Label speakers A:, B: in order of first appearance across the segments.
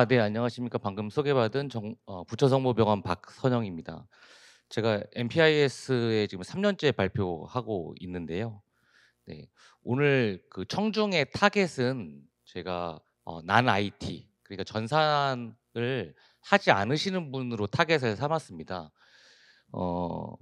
A: 네, 안녕하십니까. 방금 소개받은 부처성모병원 박선영입니다. 제가 MPIS에 지금 3 년째 발표하고 있는데요. 네. 오늘 그 청중의 타겟은 제가 non-IT, 그러니까 전산을 하지 않으시는 분으로 타겟을 삼았습니다. 어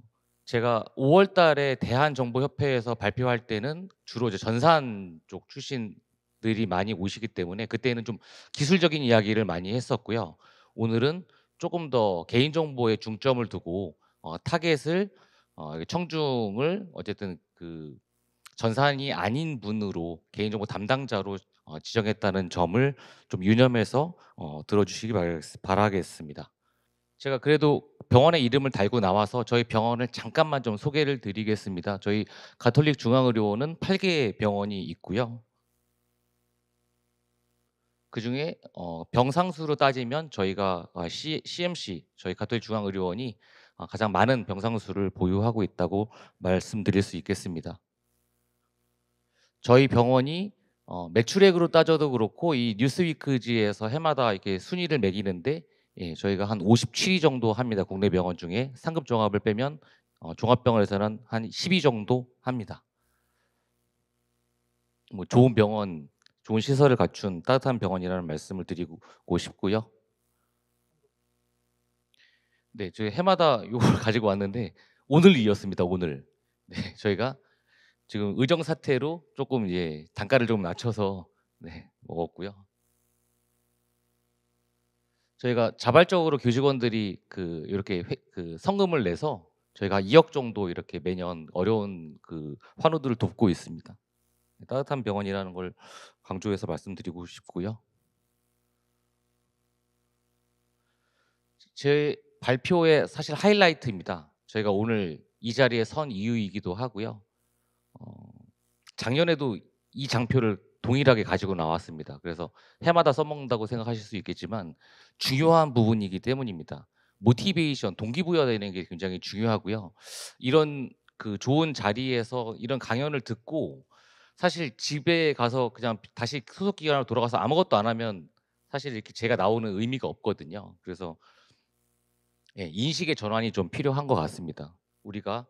A: 제가 5월 달에 대한정보협회에서 발표할 때는 주로 이제 전산 쪽 출신들이 많이 오시기 때문에 그때는 좀 기술적인 이야기를 많이 했었고요. 오늘은 조금 더 개인정보에 중점을 두고 타겟을 이게 청중을 어쨌든 그 전산이 아닌 분으로 개인정보 담당자로 지정했다는 점을 좀 유념해서 들어 주시기 바라겠습니다. 제가 그래도 병원의 이름을 달고 나와서 저희 병원을 잠깐만 좀 소개를 드리겠습니다. 저희 가톨릭 중앙의료원은 8개 병원이 있고요. 그중에 병 상수로 따지면 저희가 CMC, 저희 가톨릭 중앙의료원이 가장 많은 병 상수를 보유하고 있다고 말씀드릴 수 있겠습니다. 저희 병원이 매출액으로 따져도 그렇고 이 뉴스위크지에서 해마다 이렇게 순위를 매기는데, 저희가 한 57위 정도 합니다. 국내 병원 중에 상급 종합을 빼면 종합병원에서는 한 10위 정도 합니다. 뭐 좋은 병원, 좋은 시설을 갖춘 따뜻한 병원이라는 말씀을 드리고 싶고요. 네, 저희 해마다 요걸 가지고 왔는데 오늘 이었습니다, 오늘. 네, 저희가 지금 의정 사태로 조금 이제 단가를 좀 낮춰서 네, 먹었고요. 저희가 자발적으로 교직원들이 그 요렇게 그 성금을 내서 저희가 2억 정도 이렇게 매년 어려운 그 환우들을 돕고 있습니다. 따뜻한 병원이라는 걸 강조해서 말씀드리고 싶고요. 제 발표의 사실 하이라이트입니다. 저희가 오늘 이 자리에 선 이유이기도 하고요. 어 작년에도 이 장표를 동일하게 가지고 나왔습니다. 그래서 해마다 써먹는다고 생각하실 수 있겠지만 중요한 부분이기 때문입니다. 모티베이션, 동기부여되는 게 굉장히 중요하고요. 이런 그 좋은 자리에서 이런 강연을 듣고 사실 집에 가서 그냥 다시 소속 기관으로 돌아가서 아무것도 안 하면 사실 이렇게 제가 나오는 의미가 없거든요. 그래서 인식의 전환이 좀 필요한 것 같습니다. 우리가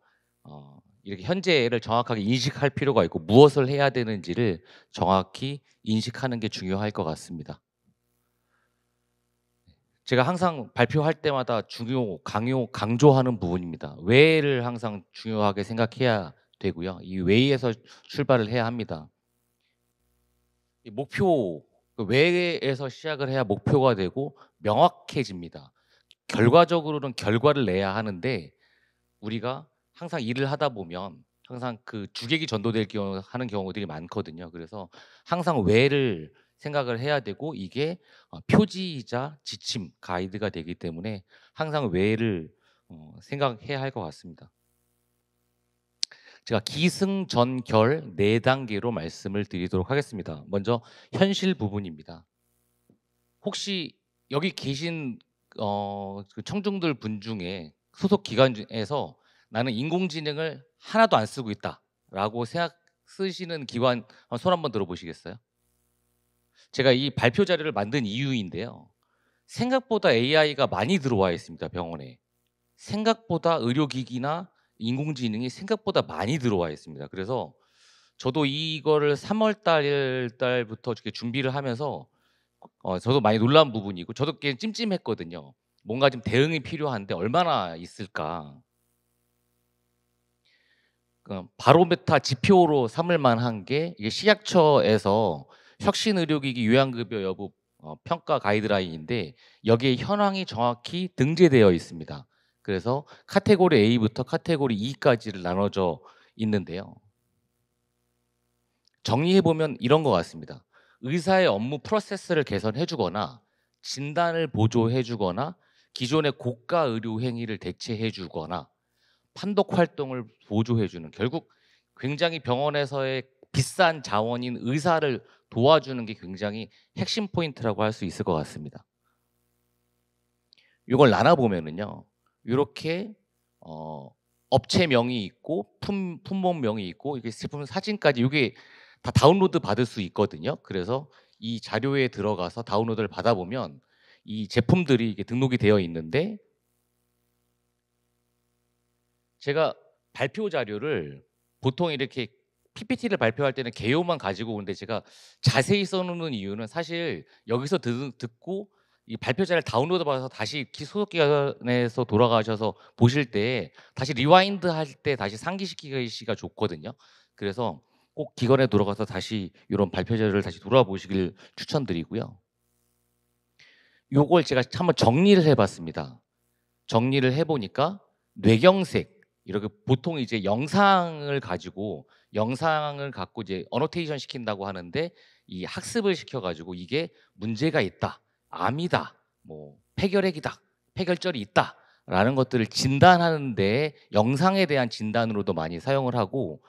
A: 이렇게 현재를 정확하게 인식할 필요가 있고 무엇을 해야 되는지를 정확히 인식하는 게 중요할 것 같습니다. 제가 항상 발표할 때마다 강조하는 부분입니다. 왜를 항상 중요하게 생각해야 되고요. 이 왜에서 출발을 해야 합니다. 이 목표, 그 왜에서 시작을 해야 목표가 되고 명확해집니다. 결과적으로는 결과를 내야 하는데 우리가 항상 일을 하다 보면 항상 그 주객이 전도될 경우 하는 경우들이 많거든요. 그래서 항상 왜를 생각을 해야 되고 이게 표지이자 지침, 가이드가 되기 때문에 항상 왜를 생각해야 할 것 같습니다. 제가 기승전결 4 단계로 말씀을 드리도록 하겠습니다. 먼저 현실 부분입니다. 혹시 여기 계신 그 청중들 분 중에 소속 기관 중에서 '나는 인공지능을 하나도 안 쓰고 있다.'라고 쓰시는 기관 손 한번 들어 보시겠어요? 제가 이 발표 자료를 만든 이유인데요. 생각보다 AI가 많이 들어와 있습니다, 병원에. 생각보다 의료기기나 인공지능이 생각보다 많이 들어와 있습니다. 그래서 저도 이거를 3월 달부터 이렇게 준비를 하면서 저도 많이 놀란 부분이고 저도 꽤 찜찜했거든요. 뭔가 좀 대응이 필요한데 얼마나 있을까. 바로메타 지표로 삼을 만한 게 이게 식약처에서 혁신 의료기기 요양급여 여부 평가 가이드라인인데 여기에 현황이 정확히 등재되어 있습니다. 그래서 카테고리 A부터 카테고리 E까지를 나눠져 있는데요. 정리해 보면 이런 것 같습니다. 의사의 업무 프로세스를 개선해 주거나 진단을 보조해 주거나 기존의 고가 의료 행위를 대체해 주거나 판독 활동을 보조해 주는, 결국 굉장히 병원에서의 비싼 자원인 의사를 도와주는 게 굉장히 핵심 포인트라고 할 수 있을 것 같습니다. 이걸 나눠 보면은요. 요렇게 어 업체명이 있고 품목명이 있고 이게 제품 사진까지 요게 다 다운로드 받을 수 있거든요. 그래서 이 자료에 들어가서 다운로드를 받아보면 이 제품들이 이게 등록이 되어 있는데 제가 발표 자료를 보통 이렇게 PPT를 발표할 때는 개요만 가지고 오는데 제가 자세히 써 놓는 이유는 사실 여기서 듣고 이 발표 자료를 다운로드 받아서 다시 소속 기관에서 돌아가셔서 보실 때 다시 리와인드 할 때 다시 상기시키기가 좋거든요. 그래서 꼭 기관에 돌아가서 다시 요런 발표 자료를 다시 돌아보시길 추천드리고요. 요걸 제가 한번 정리를 해 봤습니다. 정리를 해 보니까 뇌경색 이렇게 보통 이제 영상을 갖고 이제 어노테이션 시킨다고 하는데 이 학습을 시켜 가지고 이게 문제가 있다. 암이다. 뭐 폐결핵이다. 폐결절이 있다라는 것들을 진단하는 데 영상에 대한 진단으로도 많이 사용을 하고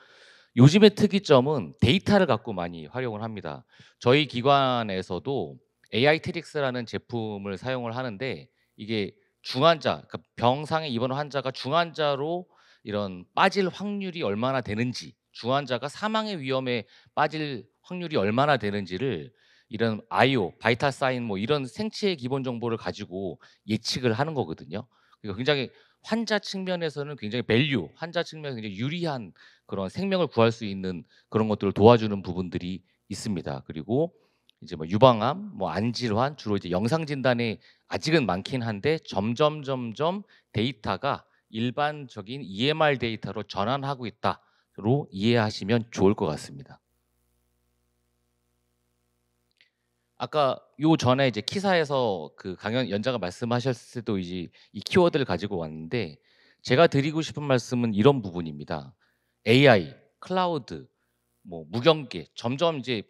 A: 요즘의 특이점은 데이터를 갖고 많이 활용을 합니다. 저희 기관에서도 AI 트릭스라는 제품을 사용을 하는데 이게 중환자, 그러니까 병상에 입원한 환자가 중환자로 이런 빠질 확률이 얼마나 되는지, 중환자가 사망의 위험에 빠질 확률이 얼마나 되는지를 이런 아이오, 바이탈 사인 뭐 이런 생체의 기본 정보를 가지고 예측을 하는 거거든요. 그러니까 굉장히 환자 측면에서는 굉장히 밸류, 환자 측면에서 굉장히 유리한 그런 생명을 구할 수 있는 그런 것들을 도와주는 부분들이 있습니다. 그리고 이제 뭐 유방암, 뭐 안질환 주로 이제 영상 진단에 아직은 많긴 한데 점점 데이터가 일반적인 EMR 데이터로 전환하고 있다로 이해하시면 좋을 것 같습니다. 아까 요 전에 이제 키사에서 그 강연 연자가 말씀하셨을 때도 이제 이 키워드를 가지고 왔는데 제가 드리고 싶은 말씀은 이런 부분입니다. AI, 클라우드, 뭐 무경계 점점 이제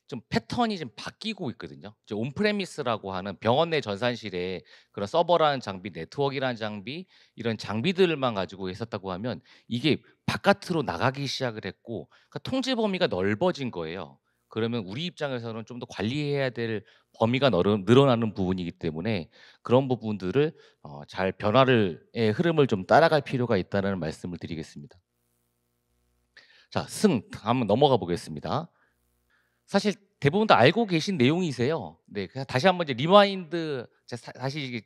A: 좀 패턴이 좀 바뀌고 있거든요. 이제 온프레미스라고 하는 병원 내 전산실에 그런 서버라는 장비, 네트워크라는 장비 이런 장비들만 가지고 있었다고 하면 이게 바깥으로 나가기 시작을 했고 그러니까 통제 범위가 넓어진 거예요. 그러면 우리 입장에서는 좀 더 관리해야 될 범위가 늘어나는 부분이기 때문에 그런 부분들을 잘 변화를 흐름을 좀 따라갈 필요가 있다는 말씀을 드리겠습니다. 자, 한번 넘어가 보겠습니다. 사실 대부분 다 알고 계신 내용이세요. 네. 그냥 다시 한번 이제 리마인드 다시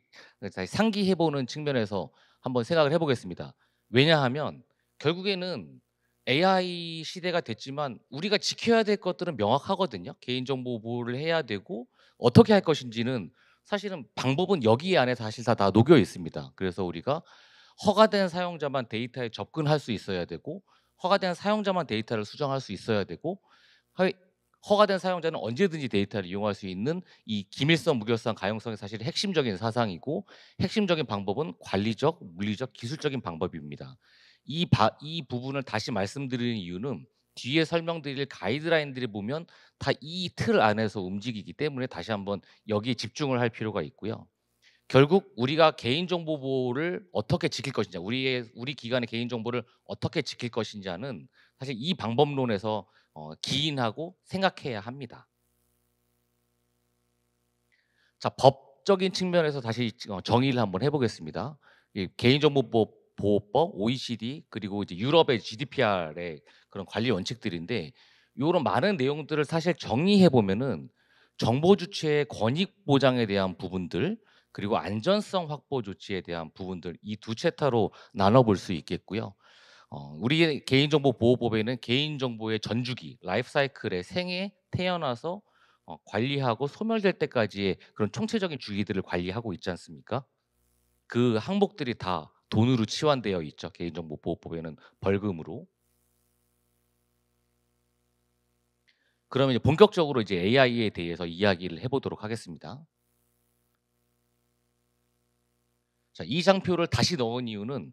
A: 다시 상기해 보는 측면에서 한번 생각을 해 보겠습니다. 왜냐하면 결국에는 AI 시대가 됐지만 우리가 지켜야 될 것들은 명확하거든요. 개인정보 보호를 해야 되고 어떻게 할 것인지는 사실은 방법은 여기 안에 사실 다 녹여 있습니다. 그래서 우리가 허가된 사용자만 데이터에 접근할 수 있어야 되고 허가된 사용자만 데이터를 수정할 수 있어야 되고 허 허가된 사용자는 언제든지 데이터를 이용할 수 있는 이 기밀성, 무결성, 가용성이 사실 핵심적인 사상이고 핵심적인 방법은 관리적, 물리적, 기술적인 방법입니다. 이 부분을 다시 말씀드리는 이유는 뒤에 설명드릴 가이드라인들을 보면 다 이 틀 안에서 움직이기 때문에 다시 한번 여기에 집중을 할 필요가 있고요. 결국 우리가 개인정보 보호를 어떻게 지킬 것인지 우리 기관의 개인정보를 어떻게 지킬 것인지는 사실 이 방법론에서 기인하고 생각해야 합니다. 자, 법적인 측면에서 다시 정의를 한번 해 보겠습니다. 이 개인정보보호법, OECD 그리고 이제 유럽의 GDPR의 그런 관리 원칙들인데 요런 많은 내용들을 사실 정의해 보면은 정보 주체의 권익 보장에 대한 부분들 그리고 안전성 확보 조치에 대한 부분들 이 두 챕터로 나눠 볼 수 있겠고요. 우리의 개인정보 보호법에는 개인정보의 전주기, 라이프 사이클의 생애, 태어나서 관리하고 소멸될 때까지의 그런 총체적인 주기들을 관리하고 있지 않습니까? 그 항목들이 다 돈으로 치환되어 있죠. 개인정보 보호법에는 벌금으로. 그러면 이제 본격적으로 이제 AI에 대해서 이야기를 해 보도록 하겠습니다. 자, 이 장표를 다시 넣은 이유는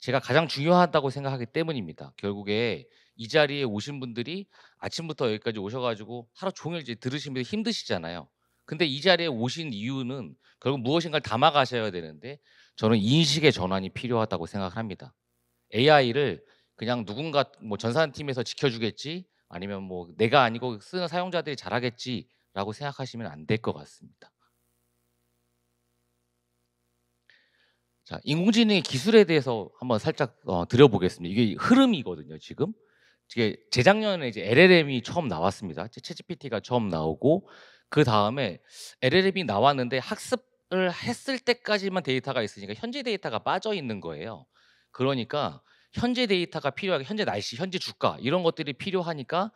A: 제가 가장 중요하다고 생각하기 때문입니다. 결국에 이 자리에 오신 분들이 아침부터 여기까지 오셔 가지고 하루 종일 이제 들으시면서 힘드시잖아요. 근데 이 자리에 오신 이유는 결국 무엇인가를 담아 가셔야 되는데 저는 인식의 전환이 필요하다고 생각을 합니다. AI를 그냥 누군가 뭐 전산팀에서 지켜주겠지 아니면 뭐 내가 아니고 쓰는 사용자들이 잘하겠지라고 생각하시면 안 될 것 같습니다. 자, 인공지능의 기술에 대해서 한번 살짝 드려보겠습니다. 이게 흐름이거든요, 지금. 이게 재작년에 이제 LLM이 처음 나왔습니다. 챗GPT가 처음 나오고 그다음에 LLM이 나왔는데 학습을 했을 때까지만 데이터가 있으니까 현재 데이터가 빠져 있는 거예요. 그러니까 현재 데이터가 필요하게 현재 날씨, 현재 주가 이런 것들이 필요하니까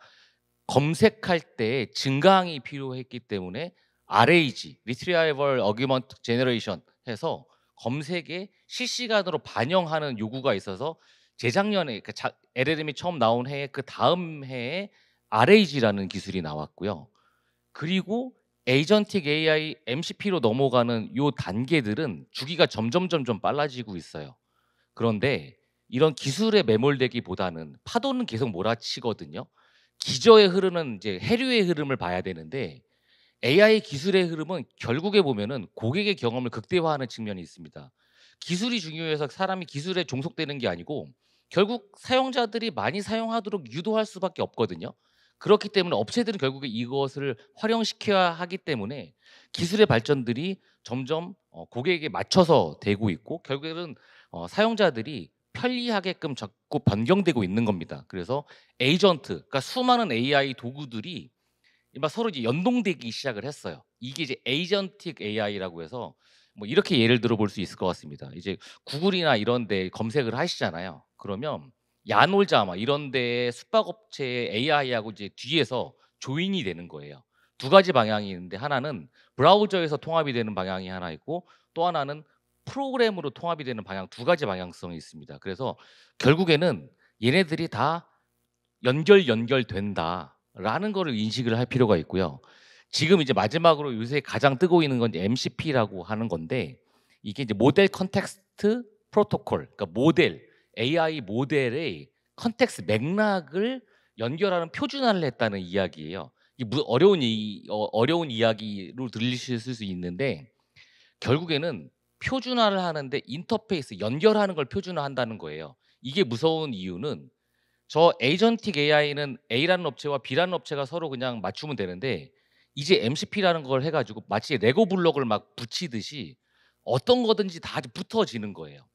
A: 검색할 때 증강이 필요했기 때문에 RAG (Retrieval Augmented Generation) 해서 검색에 실시간으로 반영하는 요구가 있어서 재작년에 그 LLM이 처음 나온 해에 그다음 해에 RAG라는 기술이 나왔고요. 그리고 에이전틱 AI MCP로 넘어가는 요 단계들은 주기가 점점 빨라지고 있어요. 그런데 이런 기술에 매몰되기보다는 파도는 계속 몰아치거든요. 기저에 흐르는 이제 해류의 흐름을 봐야 되는데 AI 기술의 흐름은 결국에 보면은 고객의 경험을 극대화하는 측면이 있습니다. 기술이 중요해서 사람이 기술에 종속되는 게 아니고 결국 사용자들이 많이 사용하도록 유도할 수밖에 없거든요. 그렇기 때문에 업체들은 결국에 이것을 활용시켜야 하기 때문에 기술의 발전들이 점점 고객에게 맞춰서 되고 있고 결국에는 사용자들이 편리하게끔 자꾸 변경되고 있는 겁니다. 그래서 에이전트 그러니까 수많은 AI 도구들이 막 서로 이제 연동되기 시작을 했어요. 이게 이제 에이전틱 AI라고 해서 뭐 이렇게 예를 들어 볼 수 있을 것 같습니다. 이제 구글이나 이런 데 검색을 하시잖아요. 그러면 야놀자 이런 데에 숙박업체의 AI하고 이제 뒤에서 조인이 되는 거예요. 두 가지 방향이 있는데 하나는 브라우저에서 통합이 되는 방향이 하나 있고 또 하나는 프로그램으로 통합이 되는 방향 두 가지 방향성이 있습니다. 그래서 결국에는 얘네들이 다 연결된다라는 거를 인식을 할 필요가 있고요. 지금 이제 마지막으로 요새 가장 뜨고 있는 건 이제 MCP라고 하는 건데 이게 이제 모델 컨텍스트 프로토콜 그러니까 모델 AI 모델의 컨텍스트 맥락을 연결하는 표준화를 했다는 이야기예요. 이게 어려운 이야기로 들리실 수 있는데 결국에는 표준화를 하는데 인터페이스 연결하는 걸 표준화한다는 거예요. 이게 무서운 이유는 저 에이전틱 AI는 A라는 업체와 B라는 업체가 서로 그냥 맞추면 되는데 이제 MCP라는 걸 해 가지고 마치 레고 블록을 막 붙이듯이 어떤 거든지 다 붙어지는 거예요.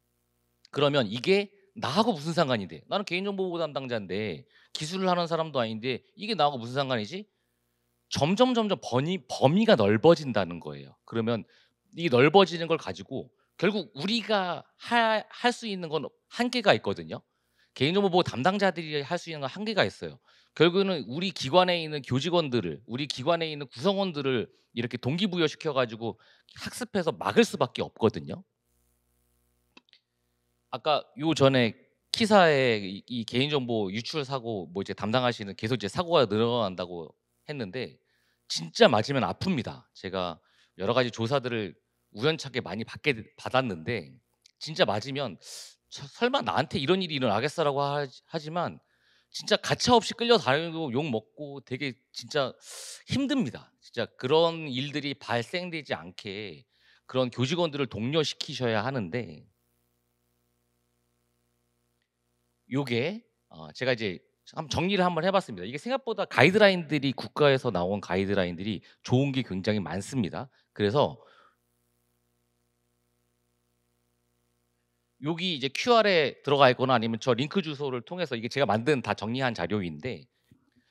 A: 그러면 이게 나하고 무슨 상관이 돼? 나는 개인정보보호 담당자인데 기술을 하는 사람도 아닌데 이게 나하고 무슨 상관이지? 점점 범위가 넓어진다는 거예요. 그러면 이 넓어지는 걸 가지고 결국 우리가 할 수 있는 건 한계가 있거든요. 개인정보 보호 담당자들이 할 수 있는 건 한계가 있어요. 결국에는 우리 기관에 있는 교직원들을 우리 기관에 있는 구성원들을 이렇게 동기부여시켜 가지고 학습해서 막을 수밖에 없거든요. 아까 요 전에 키사에 이 개인정보 유출 사고 뭐 이제 담당하시는 계속 이제 사고가 늘어난다고 했는데 진짜 맞으면 아픕니다. 제가 여러 가지 조사들을 우연찮게 많이 받았는데 진짜 맞으면 설마 나한테 이런 일이 일어나겠어라고 하지만 진짜 가차없이 끌려다니고 욕 먹고 되게 진짜 힘듭니다. 진짜 그런 일들이 발생되지 않게 그런 교직원들을 독려시키셔야 하는데 요게 제가 이제 한번 정리를 한번 해 봤습니다. 이게 생각보다 가이드라인들이 국가에서 나온 가이드라인들이 좋은 게 굉장히 많습니다. 그래서 여기 이제 QR에 들어가 있거나 아니면 저 링크 주소를 통해서 이게 제가 만든 다 정리한 자료인데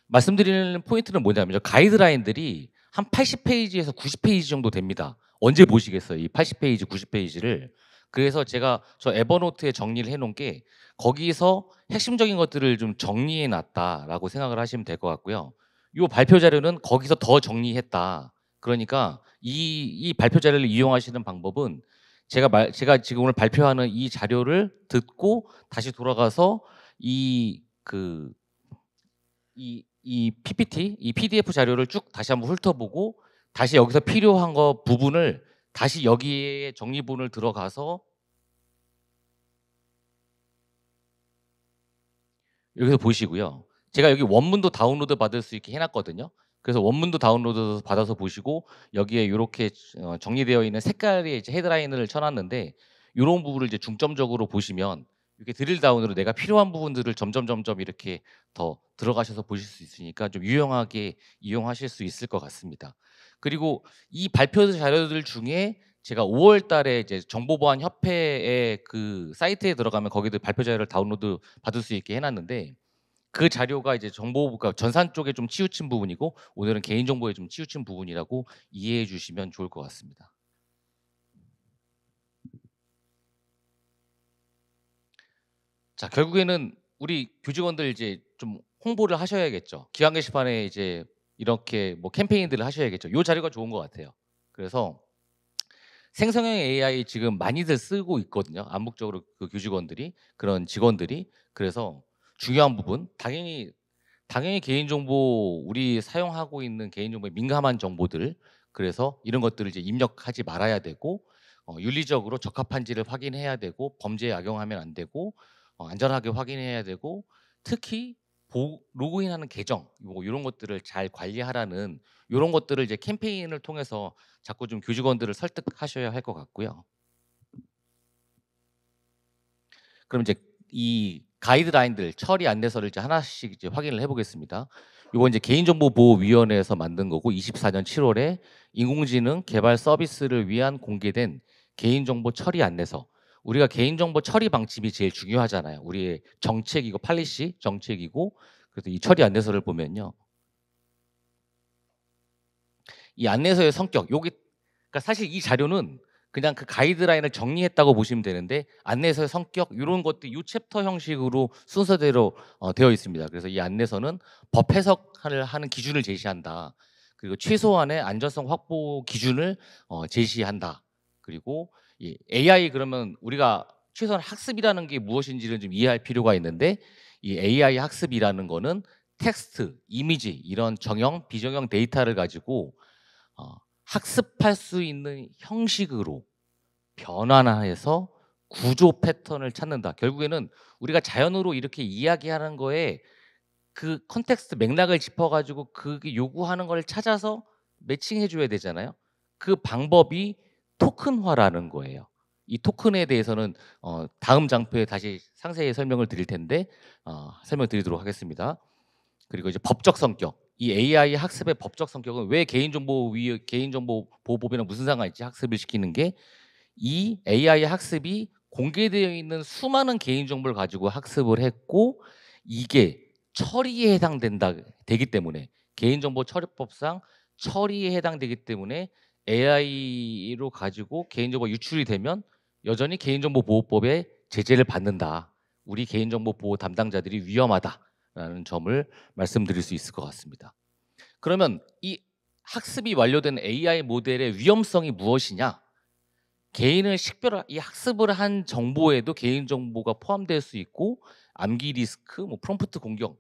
A: 말씀드리는 포인트는 뭐냐면 저 가이드라인들이 한 80 페이지에서 90 페이지 정도 됩니다. 언제 보시겠어요, 이 80 페이지, 90 페이지를. 그래서 제가 저 에버노트에 정리를 해 놓은 게 거기서 핵심적인 것들을 좀 정리해 놨다라고 생각을 하시면 될 것 같고요. 요 발표 자료는 거기서 더 정리했다. 그러니까 이 발표 자료를 이용하시는 방법은 제가 지금 오늘 발표하는 이 자료를 듣고 다시 돌아가서 이 그 이 PPT, 이 PDF 자료를 쭉 다시 한번 훑어보고 다시 여기서 필요한 거 부분을 다시 여기에 정리본을 들어가서 여기서 보시고요. 제가 여기 원문도 다운로드 받을 수 있게 해 놨거든요. 그래서 원문도 다운로드 받아서 보시고 여기에 요렇게 정리되어 있는 색깔의 이제 헤드라인을 쳐 놨는데 요런 부분을 이제 중점적으로 보시면 이렇게 드릴 다운으로 내가 필요한 부분들을 점점 이렇게 더 들어가셔서 보실 수 있으니까 좀 유용하게 이용하실 수 있을 것 같습니다. 그리고 이 발표 자료들 중에 제가 5월 달에 이제 정보보안협회의 그 사이트에 들어가면 거기도 발표 자료를 다운로드 받을 수 있게 해 놨는데 그 자료가 이제 정보부가 전산 쪽에 좀 치우친 부분이고 오늘은 개인정보에 좀 치우친 부분이라고 이해해 주시면 좋을 것 같습니다. 자, 결국에는 우리 교직원들 이제 좀 홍보를 하셔야겠죠. 기관 게시판에 이제 이렇게 뭐 캠페인들을 하셔야겠죠. 요 자료가 좋은 것 같아요. 그래서 생성형 AI 지금 많이들 쓰고 있거든요. 암묵적으로 그 교직원들이 그런 직원들이. 그래서 중요한 부분 당연히 개인정보 우리 사용하고 있는 개인정보에 민감한 정보들 그래서 이런 것들을 이제 입력하지 말아야 되고 윤리적으로 적합한지를 확인해야 되고 범죄에 악용하면 안 되고 안전하게 확인해야 되고 특히 로그인하는 계정 뭐 이런 것들을 잘 관리하라는 이런 것들을 이제 캠페인을 통해서 자꾸 좀 교직원들을 설득하셔야 할 것 같고요. 그럼 이제 이 가이드라인들 처리 안내서를 이제 하나씩 이제 확인을 해 보겠습니다. 요거 이제 개인정보보호위원회에서 만든 거고 24년 7월에 인공지능 개발 서비스를 위한 공개된 개인정보 처리 안내서. 우리가 개인정보 처리 방침이 제일 중요하잖아요. 우리의 정책이고 팔리시 정책이고 그래서 이 처리 안내서를 보면요. 이 안내서의 성격 요게 그러니까 사실 이 자료는 그냥 그 가이드라인을 정리했다고 보시면 되는데 안내서의 성격 요런 것들 요 챕터 형식으로 순서대로 되어 있습니다. 그래서 이 안내서는 법 해석을 하는 기준을 제시한다. 그리고 최소한의 안전성 확보 기준을 제시한다. 그리고 이 AI 그러면 우리가 최소한 학습이라는 게 무엇인지를 좀 이해할 필요가 있는데 이 AI 학습이라는 거는 텍스트, 이미지 이런 정형, 비정형 데이터를 가지고 학습할 수 있는 형식으로 변환해서 구조 패턴을 찾는다. 결국에는 우리가 자연으로 이렇게 이야기하는 거에 그 컨텍스트 맥락을 짚어 가지고 그게 요구하는 걸 찾아서 매칭해 줘야 되잖아요. 그 방법이 토큰화라는 거예요. 이 토큰에 대해서는 다음 장표에 다시 상세히 설명을 드릴 텐데 설명드리도록 하겠습니다. 그리고 이제 법적 성격. 이 AI 학습의 법적 성격은 왜 개인정보보호법이랑 무슨 상관이 있지? 학습을 시키는 게 이 AI 학습이 공개되어 있는 수많은 개인정보를 가지고 학습을 했고 이게 처리에 해당된다 되기 때문에 개인정보 처리법상 처리에 해당되기 때문에 AI로 가지고 개인정보가 유출이 되면 여전히 개인정보보호법의 제재를 받는다. 우리 개인정보 보호 담당자들이 위험하다라는 점을 말씀드릴 수 있을 것 같습니다. 그러면 이 학습이 완료된 AI 모델의 위험성이 무엇이냐? 개인을 식별할 이 학습을 한 정보에도 개인 정보가 포함될 수 있고 암기 리스크, 뭐 프롬프트 공격,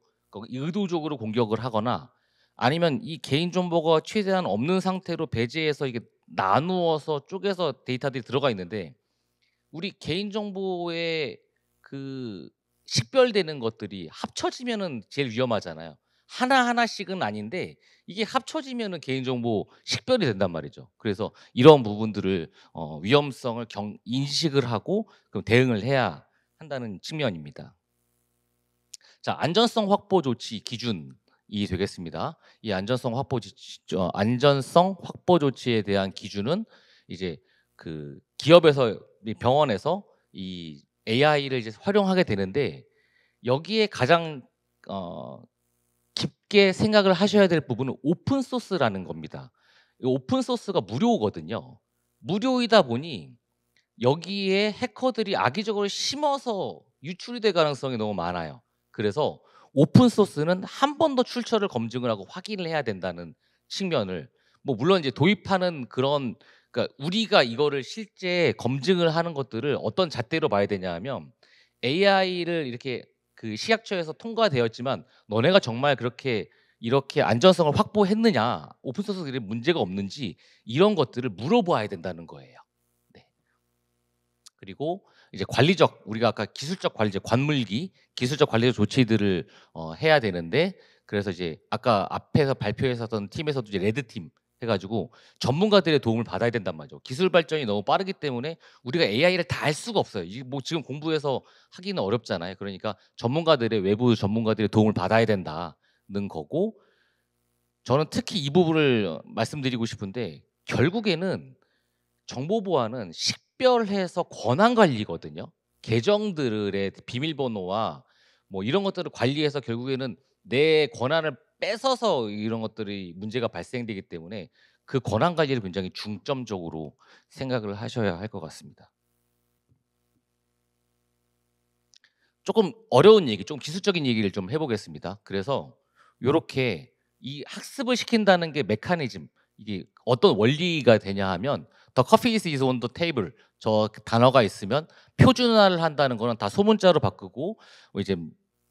A: 의도적으로 공격을 하거나 아니면 이 개인 정보가 최대한 없는 상태로 배제해서 이게 나누어서 쪼개서 데이터들이 들어가 있는데 우리 개인 정보에 그 식별되는 것들이 합쳐지면은 제일 위험하잖아요. 하나하나씩은 아닌데 이게 합쳐지면은 개인정보 식별이 된단 말이죠. 그래서 이런 부분들을 위험성을 인식을 하고 그럼 대응을 해야 한다는 측면입니다. 자, 안전성 확보 조치 기준이 되겠습니다. 이 안전성 확보 조치에 대한 기준은 이제 그 기업에서 병원에서 이 AI를 이제 활용하게 되는데 여기에 가장 어 깊게 생각을 하셔야 될 부분은 오픈 소스라는 겁니다. 이 오픈 소스가 무료거든요. 무료이다 보니 여기에 해커들이 악의적으로 심어서 유출이 될 가능성이 너무 많아요. 그래서 오픈 소스는 한 번 더 출처를 검증을 하고 확인을 해야 된다는 측면을 뭐 물론 이제 도입하는 그런 그러니까 우리가 이거를 실제 검증을 하는 것들을 어떤 잣대로 봐야 되냐 하면 AI를 이렇게 그 시약처에서 통과되었지만 너네가 정말 그렇게 이렇게 안전성을 확보했느냐 오픈 소스들이 문제가 없는지 이런 것들을 물어봐야 된다는 거예요. 네. 그리고 이제 관리적 우리가 아까 기술적 관리 이제 관물기 기술적 관리적 조치들을 해야 되는데 그래서 이제 아까 앞에서 발표했었던 팀에서도 이제 레드팀 해 가지고 전문가들의 도움을 받아야 된단 말이죠. 기술 발전이 너무 빠르기 때문에 우리가 AI를 다 할 수가 없어요. 이게 뭐 지금 공부해서 하기는 어렵잖아요. 그러니까 외부 전문가들의 도움을 받아야 된다는 거고 저는 특히 이 부분을 말씀드리고 싶은데 결국에는 정보 보안은 식별해서 권한 관리거든요. 계정들의 비밀번호와 뭐 이런 것들을 관리해서 결국에는 내 권한을 뺏어서 이런 것들이 문제가 발생되기 때문에 그 권한 관리를 굉장히 중점적으로 생각을 하셔야 할 것 같습니다. 조금 어려운 얘기, 좀 기술적인 얘기를 좀 해 보겠습니다. 그래서 요렇게 이 학습을 시킨다는 게 메커니즘, 이게 어떤 원리가 되냐 하면 "The coffee is on the table." 저 단어가 있으면 표준화를 한다는 거는 다 소문자로 바꾸고 뭐 이제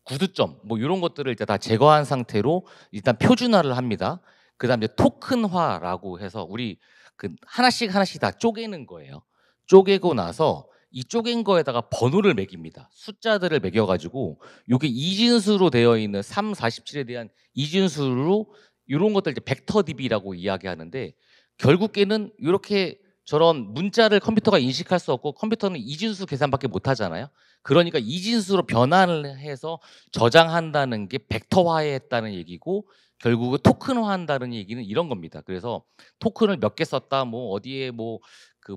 A: 구두점 뭐 요런 것들을 이제 다 제거한 상태로 일단 표준화를 합니다. 그다음에 이제 토큰화라고 해서 우리 그 하나씩 하나씩 다 쪼개는 거예요. 쪼개고 나서 이 쪼갠 거에다가 번호를 매깁니다. 숫자들을 매겨 가지고 요게 이진수로 되어 있는 3, 47에 대한 이진수로 요런 것들 이제 벡터 DB라고 이야기하는데, 결국에는 요렇게 저런 문자를 컴퓨터가 인식할 수 없고 컴퓨터는 이진수 계산밖에 못 하잖아요. 그러니까 이진수로 변환을 해서 저장한다는 게 벡터화했다는 얘기고, 결국은 토큰화한다는 얘기는 이런 겁니다. 그래서 토큰을 몇 개 썼다 뭐 어디에 뭐 그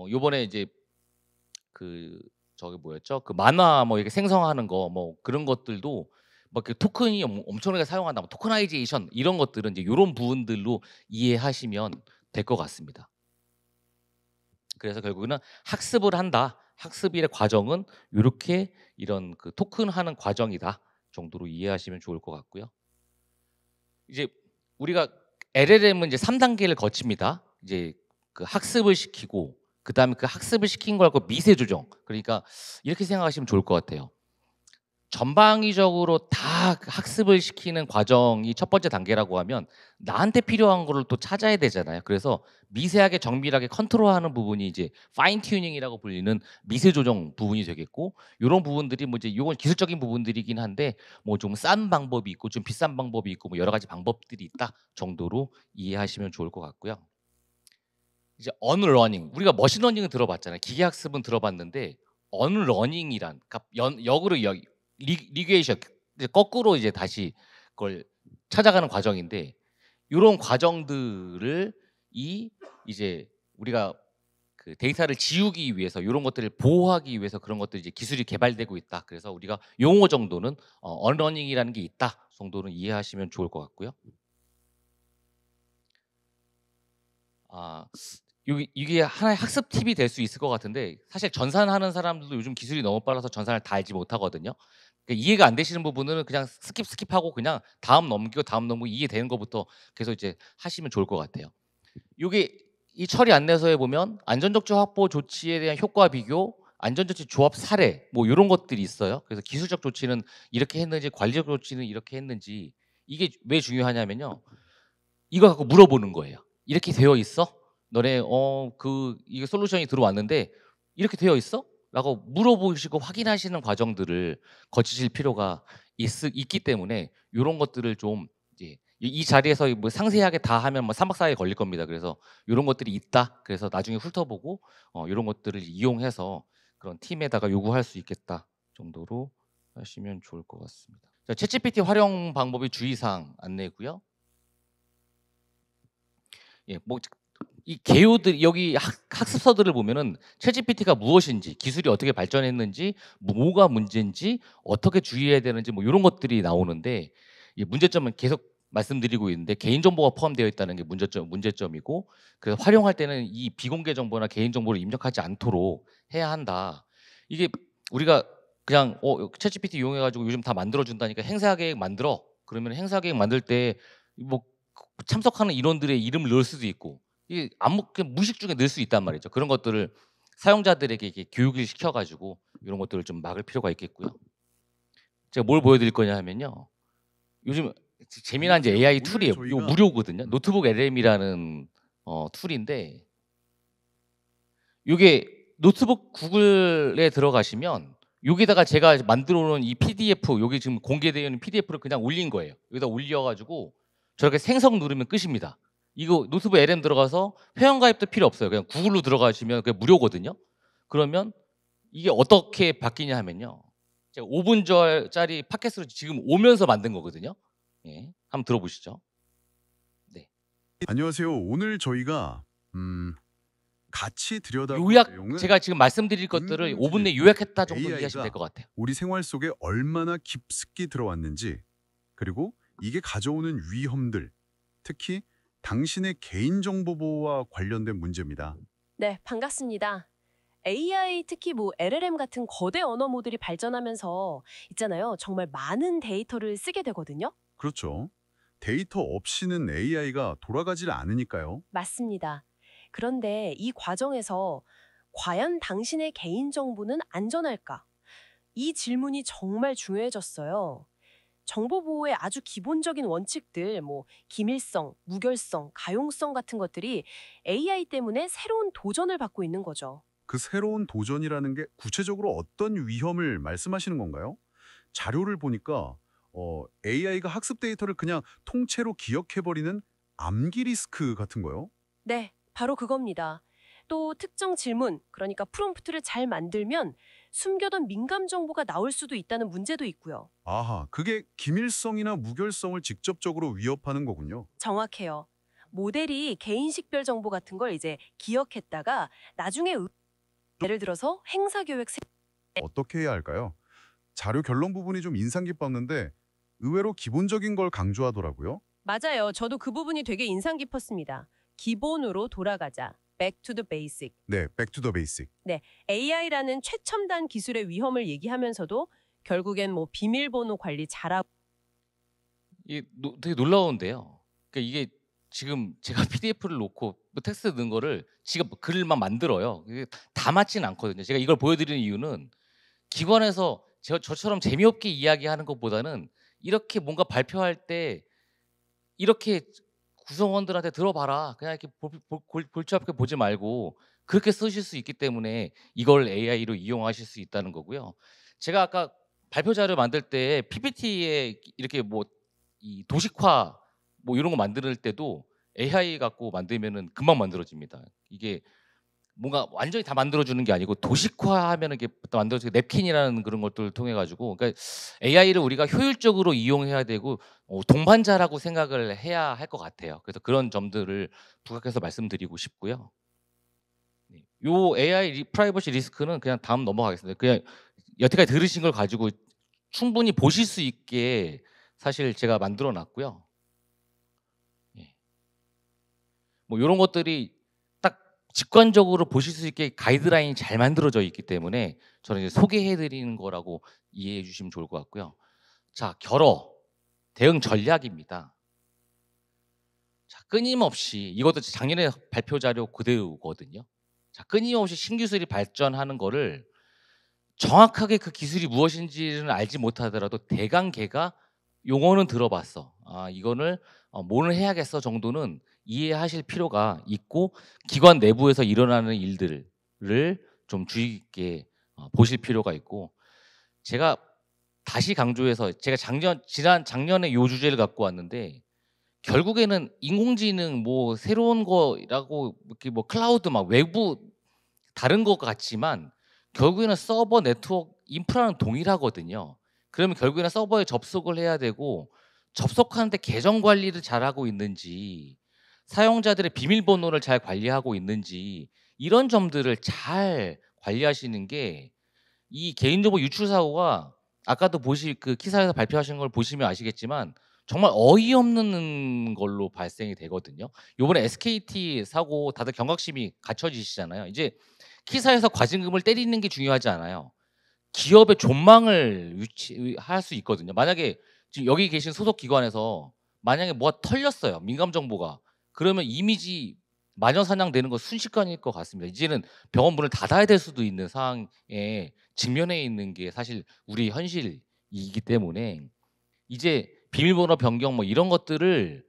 A: 요번에 이제 그 저기 뭐였죠? 그 만화 뭐 이렇게 생성하는 거 뭐 그런 것들도 막 그 토큰이 엄청나게 사용한다. 뭐 토커나이제이션 이런 것들은 이제 요런 부분들로 이해하시면 될 것 같습니다. 그래서 결국에는 학습을 한다. 학습의 과정은 요렇게 이런 그 토큰하는 과정이다 정도로 이해하시면 좋을 것 같고요. 이제 우리가 LLM은 이제 3 단계를 거칩니다. 이제 그 학습을 시키고 그다음에 그 학습을 시킨 걸 갖고 미세 조정. 그러니까 이렇게 생각하시면 좋을 것 같아요. 전방위적으로 다 그 학습을 시키는 과정이 첫 번째 단계라고 하면 나한테 필요한 거를 또 찾아야 되잖아요. 그래서 미세하게 정밀하게 컨트롤하는 부분이 이제 파인 튜닝이라고 불리는 미세 조정 부분이 되겠고, 요런 부분들이 뭐 이제 요건 기술적인 부분들이긴 한데 뭐 좀 싼 방법이 있고 좀 비싼 방법이 있고 뭐 여러 가지 방법들이 있다 정도로 이해하시면 좋을 것 같고요. 이제 언러닝, 우리가 머신러닝은 들어봤잖아요. 기계학습은 들어봤는데 언러닝이란 그러니까 역으로 리그레이션, 이제 거꾸로 이제 다시 그걸 찾아가는 과정인데, 요런 과정들을 이제 우리가 그 데이터를 지우기 위해서 요런 것들을 보호하기 위해서 그런 것들이 이제 기술이 개발되고 있다. 그래서 우리가 용어 정도는 언러닝이라는 게 있다 정도는 이해하시면 좋을 것 같고요. 아 이게 하나의 학습 팁이 될 수 있을 것 같은데, 사실 전산하는 사람들도 요즘 기술이 너무 빨라서 전산을 다 알지 못하거든요. 그러니까 이해가 안 되시는 부분은 그냥 스킵하고 그냥 다음 넘기고 다음 넘기고 이해되는 것부터 계속 이제 하시면 좋을 것 같아요. 요게 이 처리 안내서에 보면 안전적조 확보 조치에 대한 효과 비교, 안전조치 조합 사례 뭐 요런 것들이 있어요. 그래서 기술적 조치는 이렇게 했는지 관리적 조치는 이렇게 했는지, 이게 왜 중요하냐면요. 이거 갖고 물어보는 거예요. "이렇게 되어 있어? 너네 이게 솔루션이 들어왔는데 이렇게 되어 있어?" 라고 물어보시고 확인하시는 과정들을 거치실 필요가 있기 때문에 요런 것들을 좀 이제 이 자리에서 뭐 상세하게 다 하면 뭐 3박 4일 걸릴 겁니다. 그래서 요런 것들이 있다. 그래서 나중에 훑어보고 요런 것들을 이용해서 그런 팀에다가 요구할 수 있겠다 정도로 하시면 좋을 것 같습니다. 자, 챗GPT 활용 방법의 주의사항 안내고요. 예. 뭐 이 개요들 여기 학습서들을 보면은 챗GPT가 무엇인지, 기술이 어떻게 발전했는지, 뭐가 문제인지, 어떻게 주의해야 되는지 뭐 요런 것들이 나오는데, 이 문제점은 계속 말씀드리고 있는데 개인정보가 포함되어 있다는 게 문제점이고, 그래서 활용할 때는 이 비공개 정보나 개인정보를 입력하지 않도록 해야 한다. 이게 우리가 그냥 챗GPT 이용해 가지고 요즘 다 만들어 준다니까 행사 계획 만들어. 그러면 행사 계획 만들 때 뭐 참석하는 인원들의 이름을 넣을 수도 있고, 이게 아무 그냥 무의식 중에 넣을 수 있단 말이죠. 그런 것들을 사용자들에게 이렇게 교육을 시켜 가지고 이런 것들을 좀 막을 필요가 있겠고요. 제가 뭘 보여드릴 거냐 하면요. 요즘 재미난 이제
B: 안녕하세요.
A: AI
B: 오늘
A: 툴이에요. 이거
B: 저희가
A: 무료거든요. 노트북 LM이라는 툴인데, 요게 노트북 구글에 들어가시면 여기다가 제가 만들어 놓은 이 PDF, 여기 지금 공개되어 있는 PDF를 그냥 올린 거예요. 여기다 올려 가지고 저렇게 생성 누르면 끝입니다. 이거 노트북 LM 들어가서 회원가입도 필요 없어요. 그냥 구글로 들어가시면 그게 무료거든요. 그러면 이게 어떻게 바뀌냐 하면요. 제가 5분 짜리 팟캐스트로 지금 오면서 만든 거거든요. 예. 한번 들어보시죠. 네.
B: 안녕하세요. 오늘 저희가 음 같이 들여다볼
A: 요약
B: 내용은
A: 제가 지금 말씀드릴 것들을 5분 내에
B: 인공지능,
A: 요약했다 정도 이해하시면 될
B: AI가
A: 것 같아요.
B: 우리 생활 속에 얼마나 깊숙이 들어왔는지, 그리고 이게 가져오는 위험들, 특히 당신의 개인정보 보호와 관련된 문제입니다.
C: 네, 반갑습니다. AI, 특히 뭐 LLM 같은 거대 언어 모델이 발전하면서 있잖아요. 정말 많은 데이터를 쓰게 되거든요.
B: 그렇죠. 데이터 없이는 AI가 돌아가질 않으니까요.
C: 맞습니다. 그런데 이 과정에서 과연 당신의 개인정보는 안전할까? 이 질문이 정말 중요해졌어요. 정보 보호의 아주 기본적인 원칙들, 뭐 기밀성, 무결성, 가용성 같은 것들이 AI 때문에 새로운 도전을 받고 있는 거죠.
B: 그 새로운 도전이라는 게 구체적으로 어떤 위험을 말씀하시는 건가요? 자료를 보니까 AI가 학습 데이터를 그냥 통째로 기억해버리는 암기 리스크 같은 거요?
C: 네, 바로 그겁니다. 또 특정 질문, 그러니까 프롬프트를 잘 만들면 숨겨둔 민감 정보가 나올 수도 있다는 문제도 있고요.
B: 아하, 그게 기밀성이나 무결성을 직접적으로 위협하는 거군요.
C: 정확해요. 모델이 개인식별 정보 같은 걸 이제 기억했다가 나중에 예를 들어서 행사교육
B: 어떻게 해야 할까요? 자료 결론 부분이 좀 인상 깊었는데 의외로 기본적인 걸 강조하더라고요.
C: 맞아요. 저도 그 부분이 되게 인상 깊었습니다. 기본으로 돌아가자. Back to the basic.
B: 네, back to the basic.
C: 네, AI라는 최첨단 기술의 위험을 얘기하면서도 결국엔 뭐 비밀번호 관리 잘하고
A: 이게 되게 놀라운데요. 그러니까 이게 지금 제가 PDF를 놓고 뭐 텍스트 넣은 거를 지가 글만 만들어요. 이게 다 맞진 않거든요. 제가 이걸 보여드리는 이유는 기관에서 저처럼 재미없게 이야기하는 것보다는 이렇게 뭔가 발표할 때 이렇게 구성원들한테 "들어봐라." 그냥 이렇게 골치 아프게 보지 말고 그렇게 쓰실 수 있기 때문에 이걸 AI로 이용하실 수 있다는 거고요. 제가 아까 발표 자료 만들 때 PPT에 이렇게 뭐 이 도식화 뭐 이런 거 만들 때도 AI 갖고 만들면은 금방 만들어집니다. 이게 뭔가 완전히 다 만들어 주는 게 아니고 도식화하면은 이게 만들어지고 냅킨이라는 그런 것들을 통해 가지고 그러니까 AI를 우리가 효율적으로 이용해야 되고 동반자라고 생각을 해야 할 것 같아요. 그래서 그런 점들을 부각해서 말씀드리고 싶고요. 네. 요 AI 프라이버시 리스크는 그냥 다음 넘어가겠습니다. 그냥 여태까지 들으신 걸 가지고 충분히 보실 수 있게 사실 제가 만들어 놨고요. 예. 뭐 요런 것들이 딱 직관적으로 보실 수 있게 가이드라인이 잘 만들어져 있기 때문에 저는 이제 소개해 드리는 거라고 이해해 주시면 좋을 것 같고요. 자, 결어 대응 전략입니다. 자, 끊임없이 이것도 작년에 발표 자료 그대로거든요. 자, 끊임없이 신기술이 발전하는 거를 정확하게 그 기술이 무엇인지는 알지 못하더라도 대강 걔가 용어는 들어봤어. '아 이거를 뭐는 해야겠어.' 정도는 이해하실 필요가 있고 기관 내부에서 일어나는 일들을 좀 주의 깊게 보실 필요가 있고 제가 다시 강조해서 제가 작년에 요 주제를 갖고 왔는데 결국에는 인공지능 뭐 새로운 거라고 이렇게 뭐 클라우드 막 외부 다른 것 같지만 결국에는 서버 네트워크 인프라는 동일하거든요. 그러면 결국에는 서버에 접속을 해야 되고 접속하는데 계정 관리를 잘하고 있는지 사용자들의 비밀번호를 잘 관리하고 있는지 이런 점들을 잘 관리하시는 게 이 개인정보 유출 사고가 아까도 그 기사에서 발표하신 걸 보시면 아시겠지만 정말 어이없는 걸로 발생이 되거든요. 요번에 SKT 사고 다들 경각심이 갖춰지시잖아요. 이제 기사에서 과징금을 때리는 게 중요하지 않아요. 기업의 존망을 할 수 있거든요. 만약에 지금 여기 계신 소속 기관에서 만약에 뭐가 털렸어요, 민감 정보가. 그러면 이미지 마녀사냥되는 거 순식간일 것 같습니다. 이제는 병원 문을 닫아야 될 수도 있는 상황에 직면해 있는 게 사실 우리의 현실이기 때문에 이제 비밀번호 변경 뭐 이런 것들을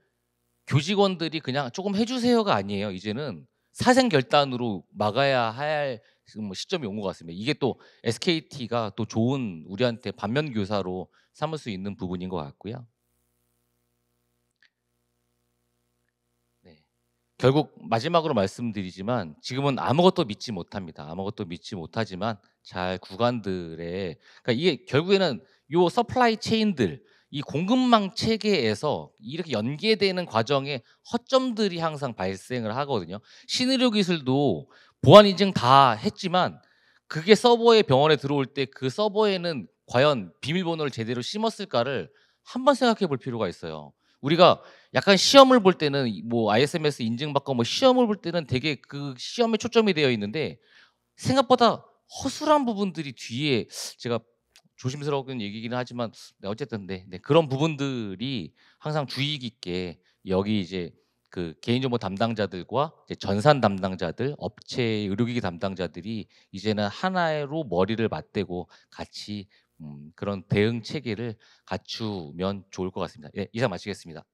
A: 교직원들이 그냥 "조금 해 주세요."가 아니에요. 이제는 사생결단으로 막아야 할 지금 뭐 시점이 온 것 같습니다. 이게 또 SKT가 또 좋은 우리한테 반면 교사로 삼을 수 있는 부분인 것 같고요. 네. 결국 마지막으로 말씀드리지만 지금은 아무것도 믿지 못합니다. 아무것도 믿지 못하지만 잘 구간들에 그러니까 이게 결국에는 요 서플라이 체인들 이 공급망 체계에서 이렇게 연계되는 과정에 허점들이 항상 발생을 하거든요. 신의료 기술도 보안 인증 다 했지만 그게 서버에 병원에 들어올 때 그 서버에는 과연 비밀번호를 제대로 심었을까를 한번 생각해 볼 필요가 있어요. 우리가 약간 시험을 볼 때는 뭐 ISMS 인증받고 뭐 시험을 볼 때는 되게 그 시험에 초점이 되어 있는데 생각보다 허술한 부분들이 뒤에 제가 조심스러운 얘기이긴 하지만 네 어쨌든 그런 부분들이 항상 주의 깊게 여기 이제 그 개인정보 담당자들과 이제 전산 담당자들, 업체 의료기기 담당자들이 이제는 하나로 머리를 맞대고 같이 그런 대응 체계를 갖추면 좋을 것 같습니다. 예, 이상 마치겠습니다.